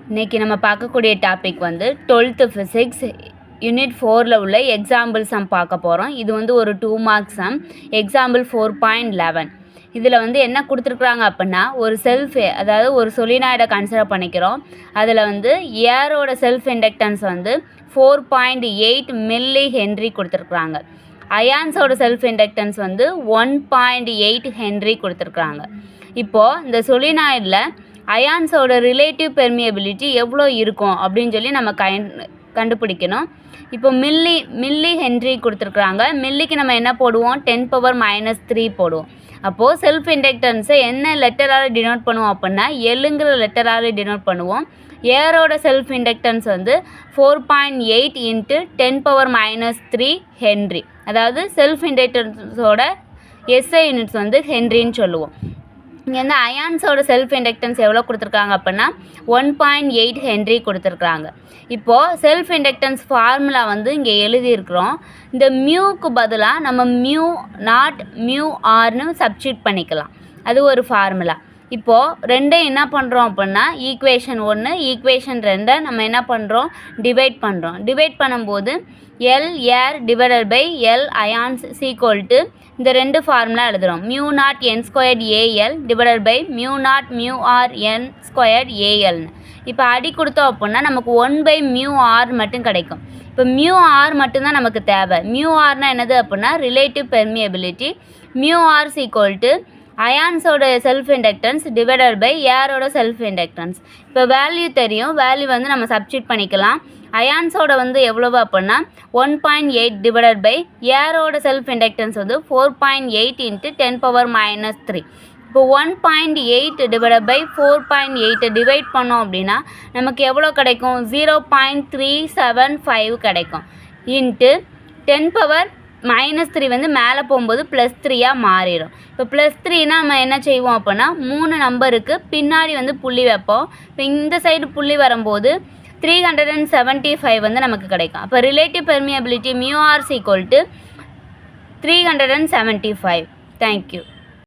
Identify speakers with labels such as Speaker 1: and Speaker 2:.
Speaker 1: இன்றைக்கி நம்ம பார்க்கக்கூடிய டாபிக் வந்து 12th ஃபிசிக்ஸ் யூனிட் 4ல் உள்ள எக்ஸாம்பிள் சம் பார்க்க போகிறோம். இது வந்து ஒரு 2 மார்க்ஸ் சம். எக்ஸாம்பிள் 4.11 இதில் வந்து என்ன கொடுத்துருக்குறாங்க அப்படின்னா, ஒரு அதாவது ஒரு சொலினாய்டை கன்சிடர் பண்ணிக்கிறோம். அதில் வந்து ஏரோட செல்ஃப் இண்டக்டன்ஸ் வந்து 4.8 மில்லி ஹென்ரி கொடுத்துருக்குறாங்க. அயான்ஸோட செல்ஃப் இண்டக்டன்ஸ் வந்து 1.8 ஹென்ரி கொடுத்துருக்குறாங்க. இப்போது இந்த சொலினாய்டில் அயான்ஸோட ரிலேட்டிவ் பெர்மியபிலிட்டி எவ்வளோ இருக்கும் அப்படின்னு சொல்லி நம்ம கண்டுபிடிக்கணும். இப்போ மில்லி ஹென்ரி கொடுத்துருக்குறாங்க. மில்லிக்கு நம்ம என்ன போடுவோம், 10⁻³ போடுவோம். அப்போது செல்ஃப் இண்டக்டன்ஸை என்ன லெட்டரால் டினோட் பண்ணுவோம் அப்படின்னா, எல்லுங்கிற லெட்டரால் டினோட் பண்ணுவோம். ஏரோட செல்ஃப் இண்டக்டன்ஸ் வந்து 4.8 × 10⁻³ ஹென்ரி. அதாவது செல்ஃப் இண்டக்டன்ஸோட எஸ்ஐ யூனிட்ஸ் வந்து ஹென்ரின்னு சொல்லுவோம். இங்கே வந்து அயான்ஸோட செல்ஃப் இண்டக்டன்ஸ் எவ்வளோ கொடுத்துருக்காங்க அப்படின்னா 1.8 ஹென்ரி கொடுத்துருக்குறாங்க. இப்போது செல்ஃப் இண்டக்டன்ஸ் ஃபார்முலா வந்து இங்கே எழுதியிருக்கிறோம். இந்த மியூக்கு பதிலாக நம்ம மியூ ஆர்னு சப்ஸ்டியூட் பண்ணிக்கலாம். அது ஒரு ஃபார்முலா. இப்போது ரெண்டையும் என்ன பண்ணுறோம் அப்படின்னா, ஈக்குவேஷன் 1 ஈக்குவேஷன் 2 நம்ம என்ன பண்ணுறோம், டிவைட் பண்ணுறோம். டிவைட் பண்ணும்போது L air divided by L ions = இந்த ரெண்டு ஃபார்முலா எழுதுகிறோம். μ0n² AL divided by μ0 μr n² ALன்னு. இப்போ அடி கொடுத்தோம் அப்படின்னா நமக்கு 1/μr மட்டும் கிடைக்கும். இப்போ μr மட்டும்தான் நமக்கு தேவை. μrனா என்னது அப்படின்னா ரிலேட்டிவ் பெர்மியபிலிட்டி. μr = அயான்ஸோட செல்ஃப் இண்டக்டன்ஸ் டிவைடட் பை ஏரோட செல்ஃப் இண்டக்டன்ஸ். இப்போ வேல்யூ தெரியும், வேல்யூ வந்து நம்ம சப்ஸ்டியூட் பண்ணிக்கலாம். அயான்ஸோட வந்து எவ்வளவு அப்படின்னா 1.8 டிவைடட் பை ஏரோட செல்ஃப் இண்டக்டன்ஸ் வந்து 4.8 × 10⁻³ இப்போ 1.8 டிவைடட் பை 4.8 டிவைட் பண்ணோம் அப்படின்னா நமக்கு எவ்வளோ கிடைக்கும், 0.375 கிடைக்கும். இன்ட்டு 10⁻³ வந்து மேலே போகும்போது +3 மாறிடும். இப்போ +3னா நம்ம என்ன செய்வோம் அப்படின்னா, 3 நம்பருக்கு பின்னாடி வந்து புள்ளி வைப்போம். இப்போ இந்த சைடு புள்ளி வரும்போது 375 வந்து நமக்கு கிடைக்கும். அப்போ ரிலேட்டிவ் பெர்மியபிலிட்டி μr = 375. தேங்க்யூ.